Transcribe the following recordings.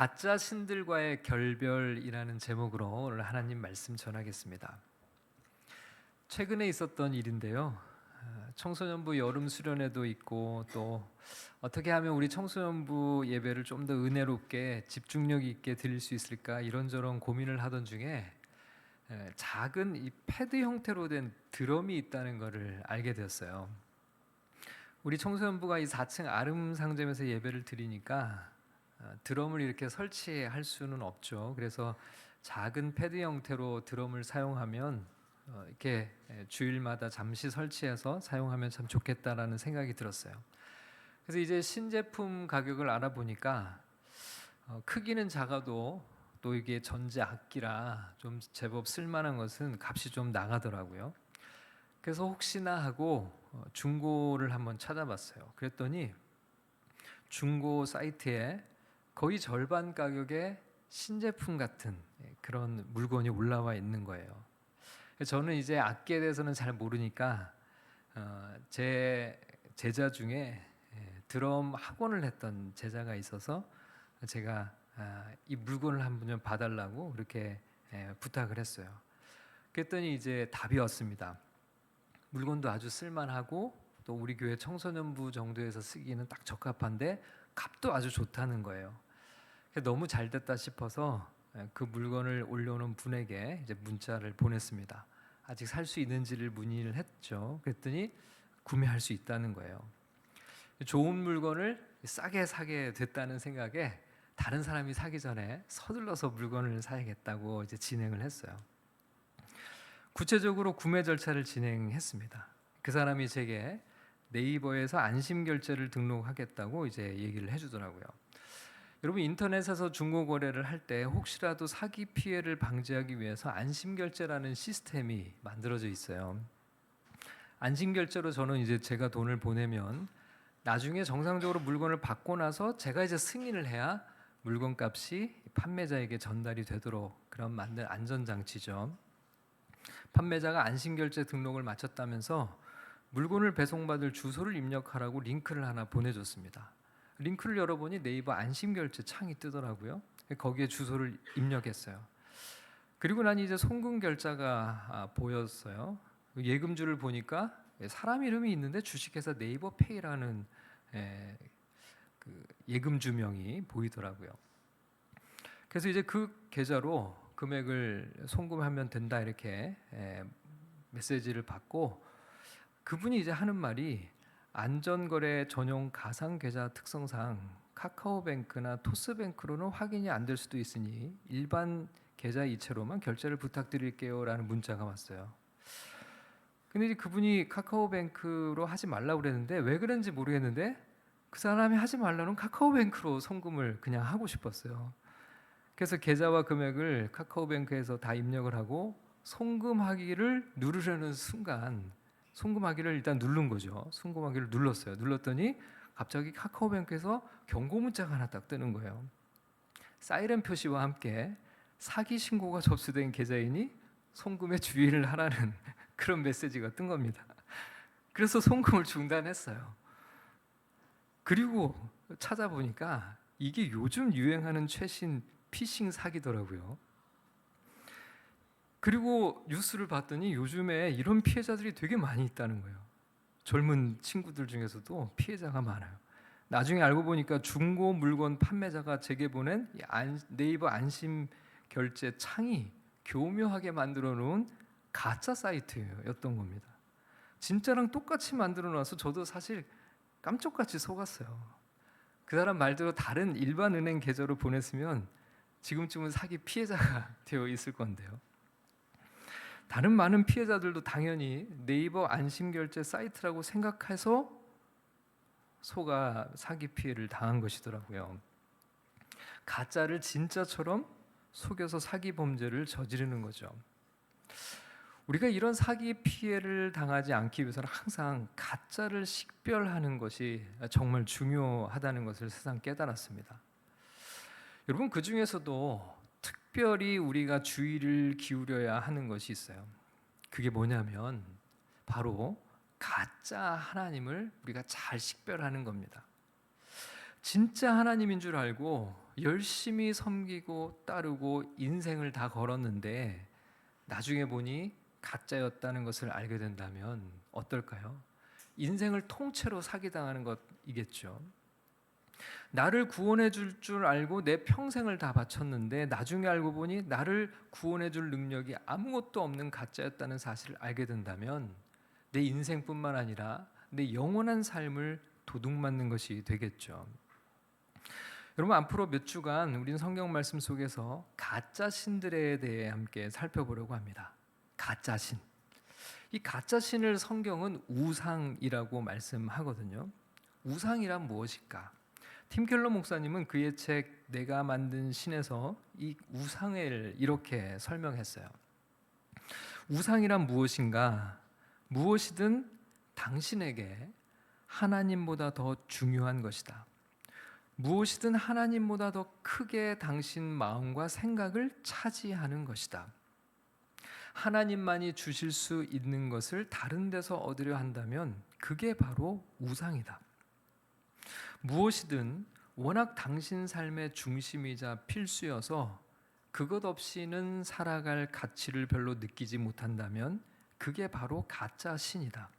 가짜 신들과의 결별이라는 제목으로 오늘 하나님 말씀 전하겠습니다. 최근에 있었던 일인데요. 청소년부 여름 수련회도 있고 또 어떻게 하면 우리 청소년부 예배를 좀 더 은혜롭게 집중력 있게 드릴 수 있을까 이런저런 고민을 하던 중에 작은 이 패드 형태로 된 드럼이 있다는 것을 알게 되었어요. 우리 청소년부가 이 4층 아름 상점에서 예배를 드리니까 드럼을 이렇게 설치할 수는 없죠. 그래서 작은 패드 형태로 드럼을 사용하면 이렇게 주일마다 잠시 설치해서 사용하면 참 좋겠다라는 생각이 들었어요. 그래서 이제 신제품 가격을 알아보니까 크기는 작아도 또 이게 전자 악기라 좀 제법 쓸만한 것은 값이 좀 나가더라고요. 그래서 혹시나 하고 중고를 한번 찾아봤어요. 그랬더니 중고 사이트에 거의 절반 가격에 신제품 같은 그런 물건이 올라와 있는 거예요. 저는 이제 악기에 대해서는 잘 모르니까 제 제자 중에 드럼 학원을 했던 제자가 있어서 제가 이 물건을 한번 좀 봐달라고 그렇게 부탁을 했어요. 그랬더니 이제 답이 왔습니다. 물건도 아주 쓸만하고 또 우리 교회 청소년부 정도에서 쓰기는 딱 적합한데 값도 아주 좋다는 거예요. 너무 잘 됐다 싶어서 그 물건을 올려놓은 분에게 이제 문자를 보냈습니다. 아직 살 수 있는지를 문의를 했죠. 그랬더니 구매할 수 있다는 거예요. 좋은 물건을 싸게 사게 됐다는 생각에 다른 사람이 사기 전에 서둘러서 물건을 사야겠다고 이제 진행을 했어요. 구체적으로 구매 절차를 진행했습니다. 그 사람이 제게 네이버에서 안심 결제를 등록하겠다고 이제 얘기를 해주더라고요. 여러분 인터넷에서 중고 거래를 할 때 혹시라도 사기 피해를 방지하기 위해서 안심 결제라는 시스템이 만들어져 있어요. 안심 결제로 저는 이제 제가 돈을 보내면 나중에 정상적으로 물건을 받고 나서 제가 이제 승인을 해야 물건 값이 판매자에게 전달이 되도록 그런 만든 안전 장치죠. 판매자가 안심 결제 등록을 마쳤다면서 물건을 배송받을 주소를 입력하라고 링크를 하나 보내줬습니다. 링크를 열어보니 네이버 안심결제 창이 뜨더라고요. 거기에 주소를 입력했어요. 그리고 난 이제 송금 결제가 보였어요. 예금주를 보니까 사람 이름이 있는데 주식회사 네이버페이라는 그 예금주명이 보이더라고요. 그래서 이제 그 계좌로 금액을 송금하면 된다 이렇게 메시지를 받고 그분이 이제 하는 말이 안전거래 전용 가상계좌 특성상 카카오뱅크나 토스뱅크로는 확인이 안 될 수도 있으니 일반 계좌 이체로만 결제를 부탁드릴게요 라는 문자가 왔어요. 근데 이제 그분이 카카오뱅크로 하지 말라고 그랬는데 왜 그런지 모르겠는데 그 사람이 하지 말라는 카카오뱅크로 송금을 그냥 하고 싶었어요. 그래서 계좌와 금액을 카카오뱅크에서 다 입력을 하고 송금하기를 누르려는 순간 송금하기를 일단 누른 거죠. 송금하기를 눌렀어요. 눌렀더니 갑자기 카카오뱅크에서 경고 문자가 하나 딱 뜨는 거예요. 사이렌 표시와 함께 사기 신고가 접수된 계좌이니 송금에 주의를 하라는 그런 메시지가 뜬 겁니다. 그래서 송금을 중단했어요. 그리고 찾아보니까 이게 요즘 유행하는 최신 피싱 사기더라고요. 그리고 뉴스를 봤더니 요즘에 이런 피해자들이 되게 많이 있다는 거예요. 젊은 친구들 중에서도 피해자가 많아요. 나중에 알고 보니까 중고 물건 판매자가 제게 보낸 네이버 안심 결제 창이 교묘하게 만들어 놓은 가짜 사이트였던 겁니다. 진짜랑 똑같이 만들어 놔서 저도 사실 깜짝같이 속았어요. 그 사람 말대로 다른 일반 은행 계좌로 보냈으면 지금쯤은 사기 피해자가 되어 있을 건데요. 다른 많은 피해자들도 당연히 네이버 안심결제 사이트라고 생각해서 속아 사기 피해를 당한 것이더라고요. 가짜를 진짜처럼 속여서 사기 범죄를 저지르는 거죠. 우리가 이런 사기 피해를 당하지 않기 위해서는 항상 가짜를 식별하는 것이 정말 중요하다는 것을 세상 깨달았습니다. 여러분 그 중에서도 특별히 우리가 주의를 기울여야 하는 것이 있어요. 그게 뭐냐면 바로 가짜 하나님을 우리가 잘 식별하는 겁니다. 진짜 하나님인 줄 알고 열심히 섬기고 따르고 인생을 다 걸었는데 나중에 보니 가짜였다는 것을 알게 된다면 어떨까요? 인생을 통째로 사기당하는 것이겠죠. 나를 구원해 줄 알고 내 평생을 다 바쳤는데 나중에 알고 보니 나를 구원해 줄 능력이 아무것도 없는 가짜였다는 사실을 알게 된다면 내 인생뿐만 아니라 내 영원한 삶을 도둑맞는 것이 되겠죠. 여러분, 앞으로 몇 주간 우리는 성경 말씀 속에서 가짜 신들에 대해 함께 살펴보려고 합니다. 가짜 신. 이 가짜 신을 성경은 우상이라고 말씀하거든요. 우상이란 무엇일까? 팀 켈러 목사님은 그의 책 내가 만든 신에서 이 우상을 이렇게 설명했어요. 우상이란 무엇인가? 무엇이든 당신에게 하나님보다 더 중요한 것이다. 무엇이든 하나님보다 더 크게 당신 마음과 생각을 차지하는 것이다. 하나님만이 주실 수 있는 것을 다른 데서 얻으려 한다면 그게 바로 우상이다. 무엇이든 워낙 당신 삶의 중심이자 필수여서 그것 없이는 살아갈 가치를 별로 느끼지 못한다면 그게 바로 가짜 신이다.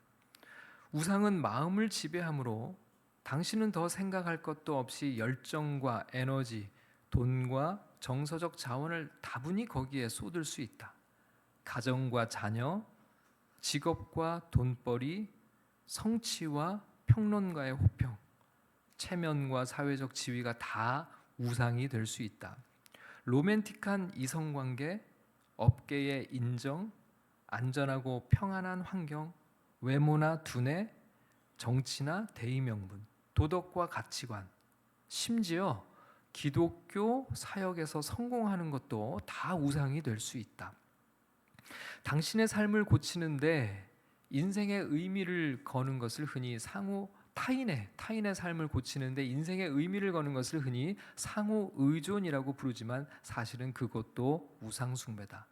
우상은 마음을 지배함으로 당신은 더 생각할 것도 없이 열정과 에너지, 돈과 정서적 자원을 다분히 거기에 쏟을 수 있다. 가정과 자녀, 직업과 돈벌이, 성취와 평론가의 호평, 체면과 사회적 지위가 다 우상이 될 수 있다. 로맨틱한 이성관계, 업계의 인정, 안전하고 평안한 환경, 외모나 두뇌, 정치나 대의명분, 도덕과 가치관, 심지어 기독교 사역에서 성공하는 것도 다 우상이 될 수 있다. 당신의 삶을 고치는데 인생의 의미를 거는 것을 흔히 타인의 삶을 고치는데 인생의 의미를 거는 것을 흔히 상호 의존이라고 부르지만 사실은 그것도 우상 숭배다.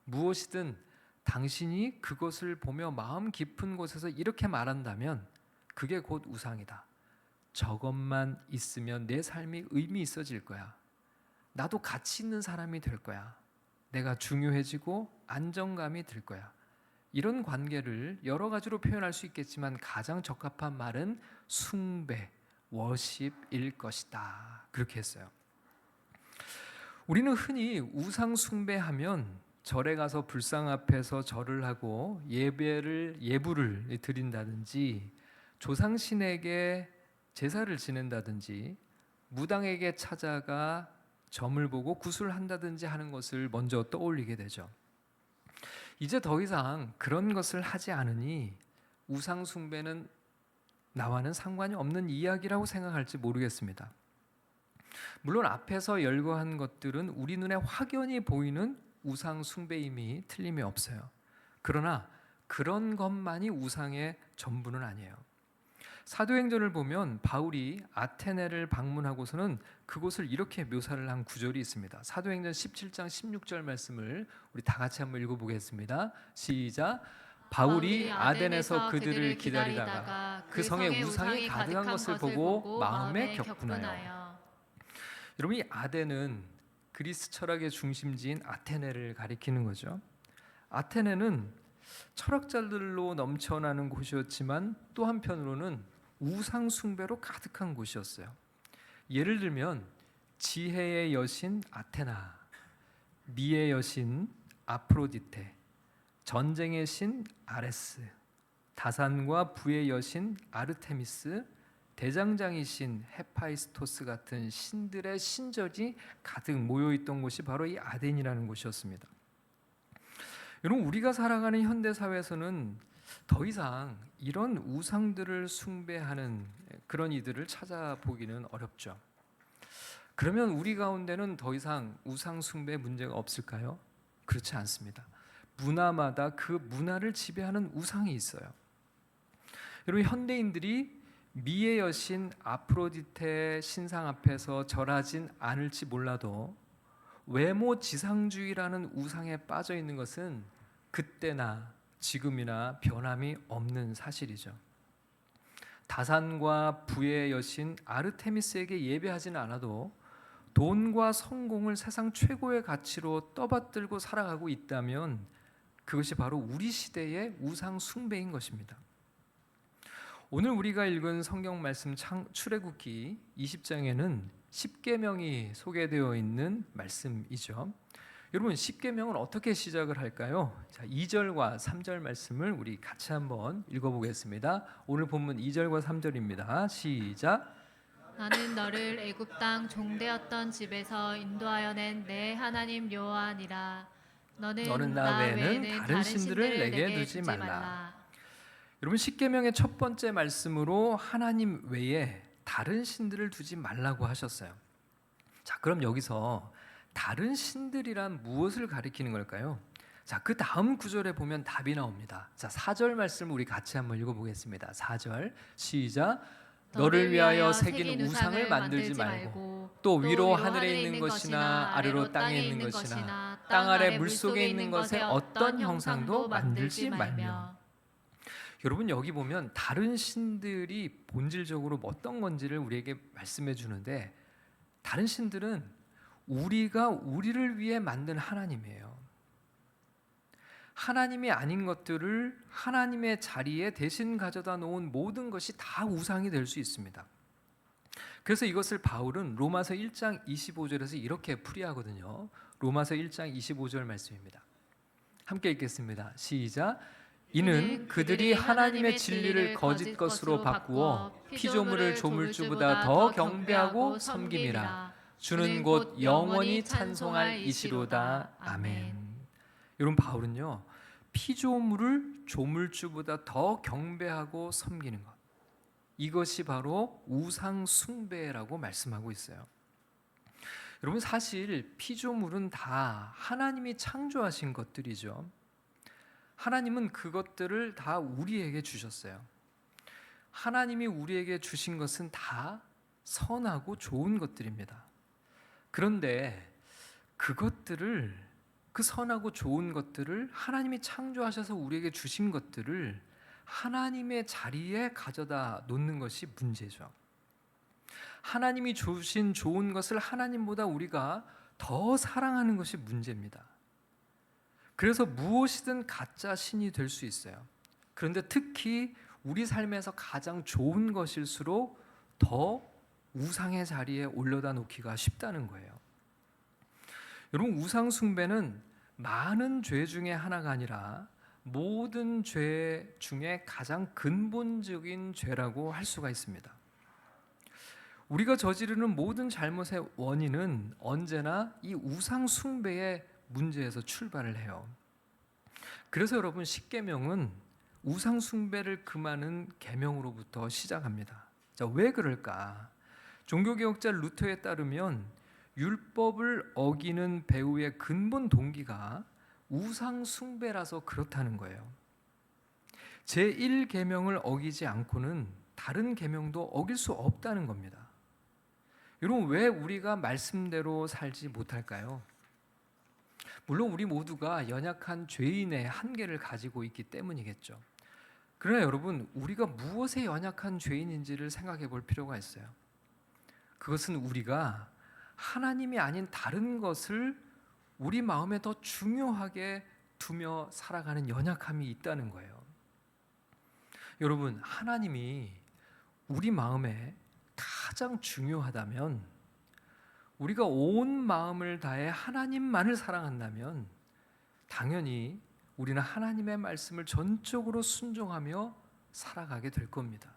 무엇이든 당신이 그것을 보며 마음 깊은 곳에서 이렇게 말한다면 그게 곧 우상이다. 저것만 있으면 내 삶이 의미 있어질 거야. 나도 가치 있는 사람이 될 거야. 내가 중요해지고 안정감이 들 거야. 이런 관계를 여러 가지로 표현할 수 있겠지만 가장 적합한 말은 숭배, 워십일 것이다. 그렇게 했어요. 우리는 흔히 우상 숭배하면 절에 가서 불상 앞에서 절을 하고 예부를 드린다든지 조상신에게 제사를 지낸다든지 무당에게 찾아가 점을 보고 구슬한다든지 하는 것을 먼저 떠올리게 되죠. 이제 더 이상 그런 것을 하지 않으니 우상 숭배는 나와는 상관이 없는 이야기라고 생각할지 모르겠습니다. 물론 앞에서 열거한 것들은 우리 눈에 확연히 보이는 우상 숭배임이 틀림이 없어요. 그러나 그런 것만이 우상의 전부는 아니에요. 사도행전을 보면 바울이 아테네를 방문하고서는 그곳을 이렇게 묘사를 한 구절이 있습니다. 사도행전 17장 16절 말씀을 우리 다 같이 한번 읽어보겠습니다. 시작. 바울이 아덴에서 그들을 기다리다가 그 성에 우상이 가득한 것을 보고 마음에 격분하여. 여러분, 이 아덴은 그리스 철학의 중심지인 아테네를 가리키는 거죠. 아테네는 철학자들로 넘쳐나는 곳이었지만 또 한편으로는 우상 숭배로 가득한 곳이었어요. 예를 들면 지혜의 여신 아테나, 미의 여신 아프로디테, 전쟁의 신 아레스, 다산과 부의 여신 아르테미스, 대장장이신 헤파이스토스 같은 신들의 신절이 가득 모여있던 곳이 바로 이 아덴이라는 곳이었습니다. 여러분, 우리가 살아가는 현대 사회에서는 더 이상 이런 우상들을 숭배하는 그런 이들을 찾아보기는 어렵죠. 그러면 우리 가운데는 더 이상 우상 숭배 문제가 없을까요? 그렇지 않습니다. 문화마다 그 문화를 지배하는 우상이 있어요. 여러분, 현대인들이 미의 여신 아프로디테 신상 앞에서 절하진 않을지 몰라도 외모 지상주의라는 우상에 빠져 있는 것은 그때나 지금이나 변함이 없는 사실이죠. 다산과 부의 여신 아르테미스에게 예배하지는 않아도 돈과 성공을 세상 최고의 가치로 떠받들고 살아가고 있다면 그것이 바로 우리 시대의 우상 숭배인 것입니다. 오늘 우리가 읽은 성경 말씀 출애굽기 20장에는 십계명이 소개되어 있는 말씀이죠. 여러분, 십계명은 어떻게 시작을 할까요? 자, 2절과 3절 말씀을 우리 같이 한번 읽어보겠습니다. 오늘 본문 2절과 3절입니다. 시작. 나는 너를 애굽 땅 종되었던 집에서 인도하여 낸 내 하나님 여호와니라. 너는 나 외에는 다른 신들을 내게 두지 말라. 여러분, 십계명의 첫 번째 말씀으로 하나님 외에 다른 신들을 두지 말라고 하셨어요. 자, 그럼 여기서 다른 신들이란 무엇을 가리키는 걸까요? 자, 그 다음 구절에 보면 답이 나옵니다. 자, 4절 말씀을 우리 같이 한번 읽어보겠습니다. 4절 시작. 너를 위하여 새긴 우상을 만들지 말고 또 위로 하늘에 있는 것이나 아래로 땅에 있는 것이나 땅 아래 물속에 있는 것에 어떤 형상도 만들지 말며. 여러분, 여기 보면 다른 신들이 본질적으로 어떤 건지를 우리에게 말씀해 주는데, 다른 신들은 우리가 우리를 위해 만든 하나님이에요. 하나님이 아닌 것들을 하나님의 자리에 대신 가져다 놓은 모든 것이 다 우상이 될 수 있습니다. 그래서 이것을 바울은 로마서 1장 25절에서 이렇게 풀이하거든요. 로마서 1장 25절 말씀입니다. 함께 읽겠습니다. 시작. 이는 그들이 하나님의 진리를 거짓 것으로 바꾸어 피조물을 조물주보다 더 경배하고 섬김이라. 주는 곧 영원히 찬송할 이시로다. 아멘. 여러분, 바울은요, 피조물을 조물주보다 더 경배하고 섬기는 것, 이것이 바로 우상 숭배라고 말씀하고 있어요. 여러분, 사실 피조물은 다 하나님이 창조하신 것들이죠. 하나님은 그것들을 다 우리에게 주셨어요. 하나님이 우리에게 주신 것은 다 선하고 좋은 것들입니다. 그런데 그것들을, 그 선하고 좋은 것들을, 하나님이 창조하셔서 우리에게 주신 것들을 하나님의 자리에 가져다 놓는 것이 문제죠. 하나님이 주신 좋은 것을 하나님보다 우리가 더 사랑하는 것이 문제입니다. 그래서 무엇이든 가짜 신이 될 수 있어요. 그런데 특히 우리 삶에서 가장 좋은 것일수록 더 우상의 자리에 올려다 놓기가 쉽다는 거예요. 여러분, 우상 숭배는 많은 죄 중에 하나가 아니라 모든 죄 중에 가장 근본적인 죄라고 할 수가 있습니다. 우리가 저지르는 모든 잘못의 원인은 언제나 이 우상 숭배의 문제에서 출발을 해요. 그래서 여러분, 십계명은 우상 숭배를 금하는 계명으로부터 시작합니다. 자, 왜 그럴까? 종교개혁자 루터에 따르면 율법을 어기는 배후의 근본 동기가 우상 숭배라서 그렇다는 거예요. 제1계명을 어기지 않고는 다른 계명도 어길 수 없다는 겁니다. 여러분, 왜 우리가 말씀대로 살지 못할까요? 물론 우리 모두가 연약한 죄인의 한계를 가지고 있기 때문이겠죠. 그러나 여러분, 우리가 무엇에 연약한 죄인인지를 생각해 볼 필요가 있어요. 그것은 우리가 하나님이 아닌 다른 것을 우리 마음에 더 중요하게 두며 살아가는 연약함이 있다는 거예요. 여러분, 하나님이 우리 마음에 가장 중요하다면, 우리가 온 마음을 다해 하나님만을 사랑한다면 당연히 우리는 하나님의 말씀을 전적으로 순종하며 살아가게 될 겁니다.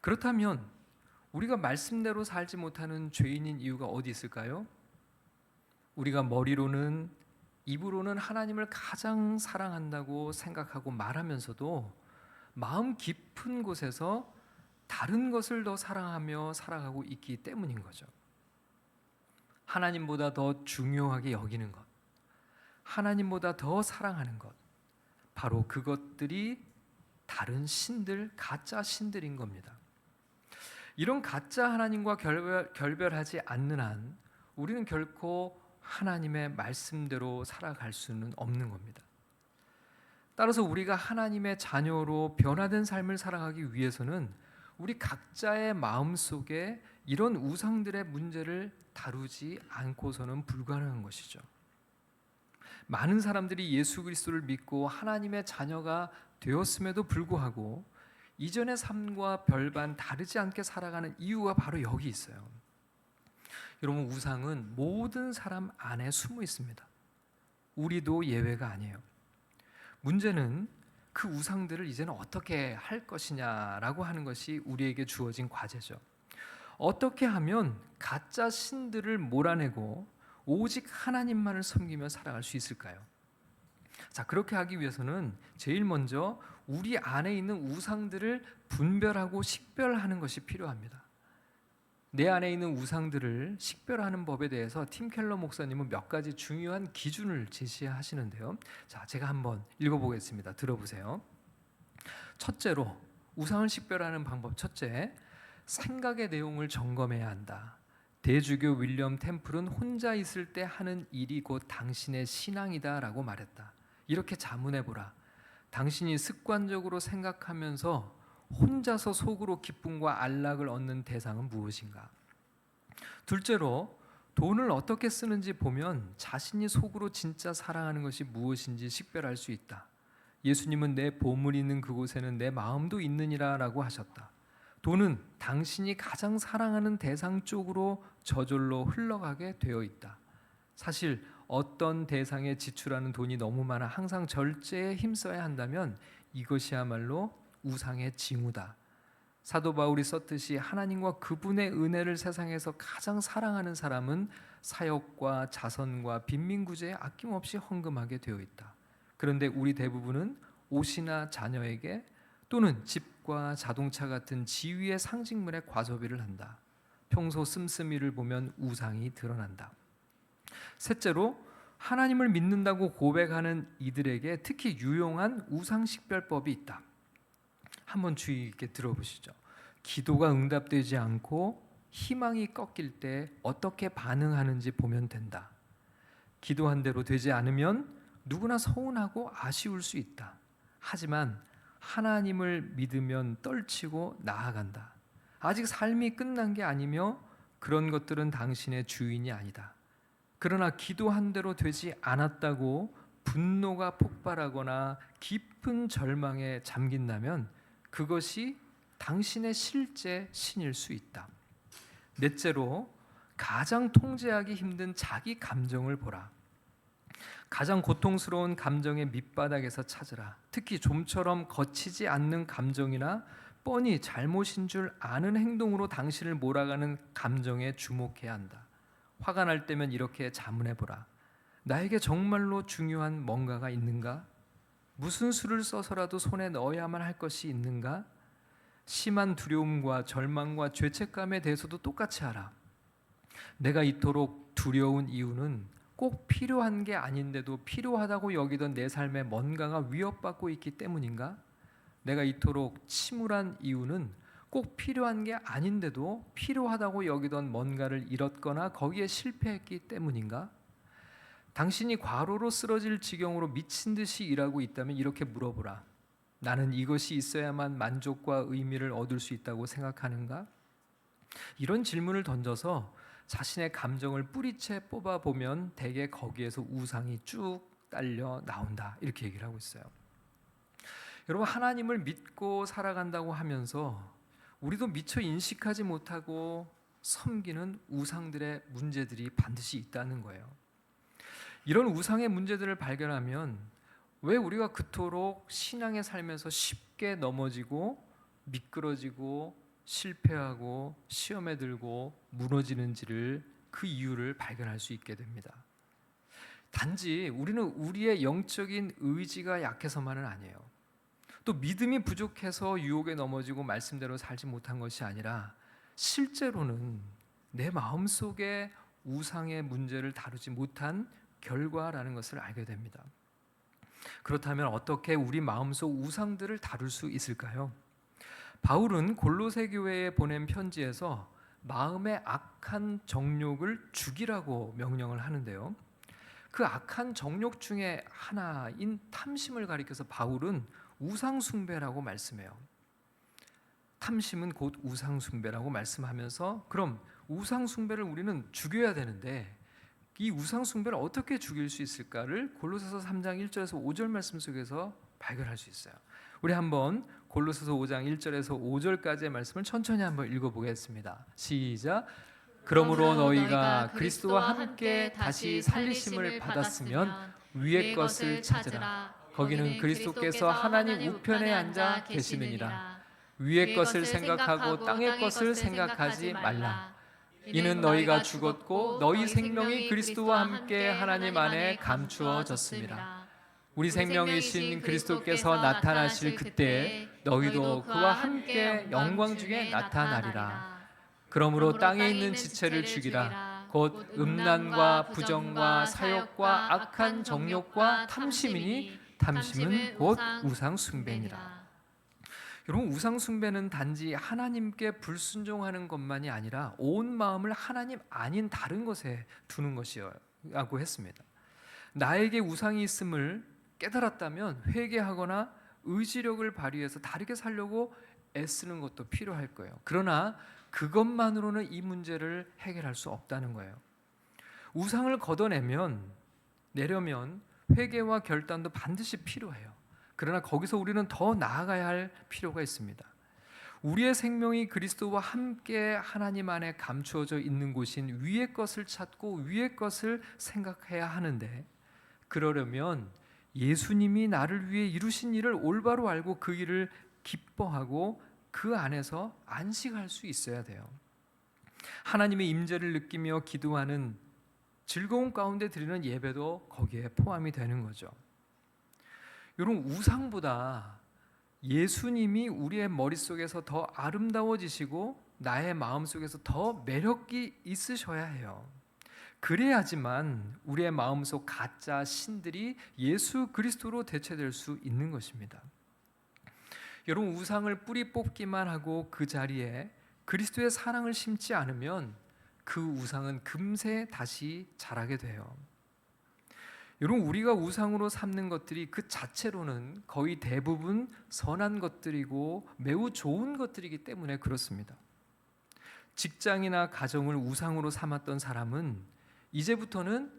그렇다면 우리가 말씀대로 살지 못하는 죄인인 이유가 어디 있을까요? 우리가 머리로는, 입으로는 하나님을 가장 사랑한다고 생각하고 말하면서도 마음 깊은 곳에서 다른 것을 더 사랑하며 살아가고 있기 때문인 거죠. 하나님보다 더 중요하게 여기는 것, 하나님보다 더 사랑하는 것, 바로 그것들이 다른 신들, 가짜 신들인 겁니다. 이런 가짜 하나님과 결별하지 않는 한 우리는 결코 하나님의 말씀대로 살아갈 수는 없는 겁니다. 따라서 우리가 하나님의 자녀로 변화된 삶을 살아가기 위해서는 우리 각자의 마음속에 이런 우상들의 문제를 다루지 않고서는 불가능한 것이죠. 많은 사람들이 예수 그리스도를 믿고 하나님의 자녀가 되었음에도 불구하고 이전의 삶과 별반 다르지 않게 살아가는 이유가 바로 여기 있어요. 여러분, 우상은 모든 사람 안에 숨어 있습니다. 우리도 예외가 아니에요. 문제는 그 우상들을 이제는 어떻게 할 것이냐라고 하는 것이 우리에게 주어진 과제죠. 어떻게 하면 가짜 신들을 몰아내고 오직 하나님만을 섬기며 살아갈 수 있을까요? 자, 그렇게 하기 위해서는 제일 먼저 우리 안에 있는 우상들을 분별하고 식별하는 것이 필요합니다. 내 안에 있는 우상들을 식별하는 법에 대해서 팀 켈러 목사님은 몇 가지 중요한 기준을 제시하시는데요. 자, 제가 한번 읽어보겠습니다. 들어보세요. 첫째로, 우상을 식별하는 방법 첫째, 생각의 내용을 점검해야 한다. 대주교 윌리엄 템플은 혼자 있을 때 하는 일이 곧 당신의 신앙이다 라고 말했다. 이렇게 자문해보라. 당신이 습관적으로 생각하면서 혼자서 속으로 기쁨과 안락을 얻는 대상은 무엇인가? 둘째로, 돈을 어떻게 쓰는지 보면 자신이 속으로 진짜 사랑하는 것이 무엇인지 식별할 수 있다. 예수님은 내 보물이 있는 그곳에는 내 마음도 있느니라 라고 하셨다. 돈은 당신이 가장 사랑하는 대상 쪽으로 저절로 흘러가게 되어 있다. 사실 어떤 대상에 지출하는 돈이 너무 많아 항상 절제에 힘써야 한다면 이것이야말로 우상의 징후다. 사도 바울이 썼듯이 하나님과 그분의 은혜를 세상에서 가장 사랑하는 사람은 사역과 자선과 빈민구제에 아낌없이 헌금하게 되어 있다. 그런데 우리 대부분은 옷이나 자녀에게 또는 집과 자동차 같은 지위의 상징물에 과소비를 한다. 평소 씀씀이를 보면 우상이 드러난다. 셋째로, 하나님을 믿는다고 고백하는 이들에게 특히 유용한 우상식별법이 있다. 한번 주의 있게 들어보시죠. 기도가 응답되지 않고 희망이 꺾일 때 어떻게 반응하는지 보면 된다. 기도한 대로 되지 않으면 누구나 서운하고 아쉬울 수 있다. 하지만 하나님을 믿으면 떨치고 나아간다. 아직 삶이 끝난 게 아니며 그런 것들은 당신의 주인이 아니다. 그러나 기도한 대로 되지 않았다고 분노가 폭발하거나 깊은 절망에 잠긴다면 그것이 당신의 실제 신일 수 있다. 넷째로, 가장 통제하기 힘든 자기 감정을 보라. 가장 고통스러운 감정의 밑바닥에서 찾으라. 특히 좀처럼 거치지 않는 감정이나 뻔히 잘못인 줄 아는 행동으로 당신을 몰아가는 감정에 주목해야 한다. 화가 날 때면 이렇게 자문해보라. 나에게 정말로 중요한 뭔가가 있는가? 무슨 수를 써서라도 손에 넣어야만 할 것이 있는가? 심한 두려움과 절망과 죄책감에 대해서도 똑같이 하라. 내가 이토록 두려운 이유는 꼭 필요한 게 아닌데도 필요하다고 여기던 내 삶에 뭔가가 위협받고 있기 때문인가? 내가 이토록 침울한 이유는 꼭 필요한 게 아닌데도 필요하다고 여기던 뭔가를 잃었거나 거기에 실패했기 때문인가? 당신이 과로로 쓰러질 지경으로 미친 듯이 일하고 있다면 이렇게 물어보라. 나는 이것이 있어야만 만족과 의미를 얻을 수 있다고 생각하는가? 이런 질문을 던져서 자신의 감정을 뿌리채 뽑아보면 대개 거기에서 우상이 쭉 딸려 나온다. 이렇게 얘기를 하고 있어요. 여러분, 하나님을 믿고 살아간다고 하면서 우리도 미처 인식하지 못하고 섬기는 우상들의 문제들이 반드시 있다는 거예요. 이런 우상의 문제들을 발견하면 왜 우리가 그토록 신앙의 삶에서 쉽게 넘어지고 미끄러지고 실패하고 시험에 들고 무너지는지를 그 이유를 발견할 수 있게 됩니다. 단지 우리는 우리의 영적인 의지가 약해서만은 아니에요. 또 믿음이 부족해서 유혹에 넘어지고 말씀대로 살지 못한 것이 아니라 실제로는 내 마음속에 우상의 문제를 다루지 못한 결과라는 것을 알게 됩니다. 그렇다면 어떻게 우리 마음속 우상들을 다룰 수 있을까요? 바울은 골로새 교회에 보낸 편지에서 마음의 악한 정욕을 죽이라고 명령을 하는데요. 그 악한 정욕 중에 하나인 탐심을 가리켜서 바울은 우상 숭배라고 말씀해요. 탐심은 곧 우상 숭배라고 말씀하면서 그럼 우상 숭배를 우리는 죽여야 되는데 이 우상 숭배를 어떻게 죽일 수 있을까를 골로새서 3장 1절에서 5절 말씀 속에서 발견할 수 있어요. 우리 한번 골로새서 5장 1절에서 5절까지의 말씀을 천천히 한번 읽어보겠습니다. 시작. 그러므로 너희가 그리스도와 함께 다시 살리심을 받았으면 위의 것을 찾으라. 거기는 그리스도께서 하나님 우편에 앉아 계시느니라. 위의 것을 생각하고 땅의 것을 생각하지 말라. 이는 너희가 죽었고 너희 생명이 그리스도와 함께 하나님 안에 감추어졌습니다. 우리 생명이신 그리스도께서 나타나실 그때 너희도 그와 함께 영광 중에 나타나리라. 그러므로 땅에 있는 지체를 죽이라. 곧 음란과 부정과 사욕과 악한 정욕과 탐심이니 탐심은 곧 우상 숭배니라. 여러분, 우상 숭배는 단지 하나님께 불순종하는 것만이 아니라 온 마음을 하나님 아닌 다른 것에 두는 것이라고 했습니다. 나에게 우상이 있음을 깨달았다면 회개하거나 의지력을 발휘해서 다르게 살려고 애쓰는 것도 필요할 거예요. 그러나 그것만으로는 이 문제를 해결할 수 없다는 거예요. 우상을 걷어내려면 회개와 결단도 반드시 필요해요. 그러나 거기서 우리는 더 나아가야 할 필요가 있습니다. 우리의 생명이 그리스도와 함께 하나님 안에 감추어져 있는 곳인 위의 것을 찾고 위의 것을 생각해야 하는데, 그러려면 예수님이 나를 위해 이루신 일을 올바로 알고 그 일을 기뻐하고 그 안에서 안식할 수 있어야 돼요. 하나님의 임재를 느끼며 기도하는 즐거운 가운데 드리는 예배도 거기에 포함이 되는 거죠. 여러분, 우상보다 예수님이 우리의 머릿속에서 더 아름다워지시고 나의 마음속에서 더 매력이 있으셔야 해요. 그래야지만 우리의 마음속 가짜 신들이 예수 그리스도로 대체될 수 있는 것입니다. 여러분, 우상을 뿌리 뽑기만 하고 그 자리에 그리스도의 사랑을 심지 않으면 그 우상은 금세 다시 자라게 돼요. 여러분, 우리가 우상으로 삼는 것들이 그 자체로는 거의 대부분 선한 것들이고 매우 좋은 것들이기 때문에 그렇습니다. 직장이나 가정을 우상으로 삼았던 사람은 이제부터는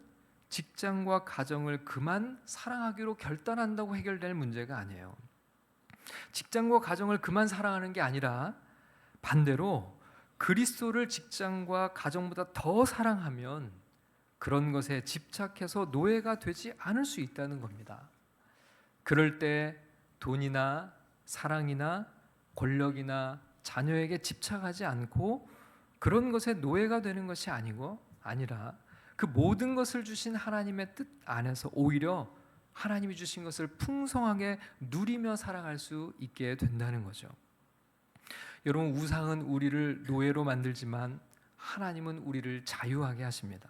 직장과 가정을 그만 사랑하기로 결단한다고 해결될 문제가 아니에요. 직장과 가정을 그만 사랑하는 게 아니라 반대로 그리스도를 직장과 가정보다 더 사랑하면 그런 것에 집착해서 노예가 되지 않을 수 있다는 겁니다. 그럴 때 돈이나 사랑이나 권력이나 자녀에게 집착하지 않고 그런 것에 노예가 되는 것이 아니라 그 모든 것을 주신 하나님의 뜻 안에서 오히려 하나님이 주신 것을 풍성하게 누리며 살아갈 수 있게 된다는 거죠. 여러분, 우상은 우리를 노예로 만들지만 하나님은 우리를 자유하게 하십니다.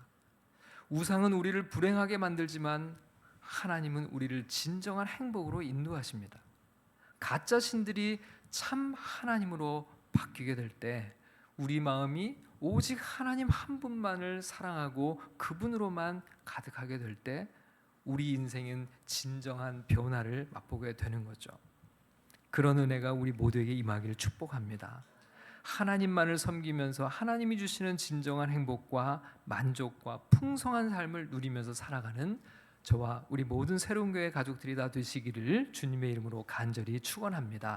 우상은 우리를 불행하게 만들지만 하나님은 우리를 진정한 행복으로 인도하십니다. 가짜 신들이 참 하나님으로 바뀌게 될 때 우리 마음이 오직 하나님 한 분만을 사랑하고 그분으로만 가득하게 될 때 우리 인생은 진정한 변화를 맛보게 되는 거죠. 그런 은혜가 우리 모두에게 임하기를 축복합니다. 하나님만을 섬기면서 하나님이 주시는 진정한 행복과 만족과 풍성한 삶을 누리면서 살아가는 저와 우리 모든 새로운 교회 가족들이 다 되시기를 주님의 이름으로 간절히 축원합니다.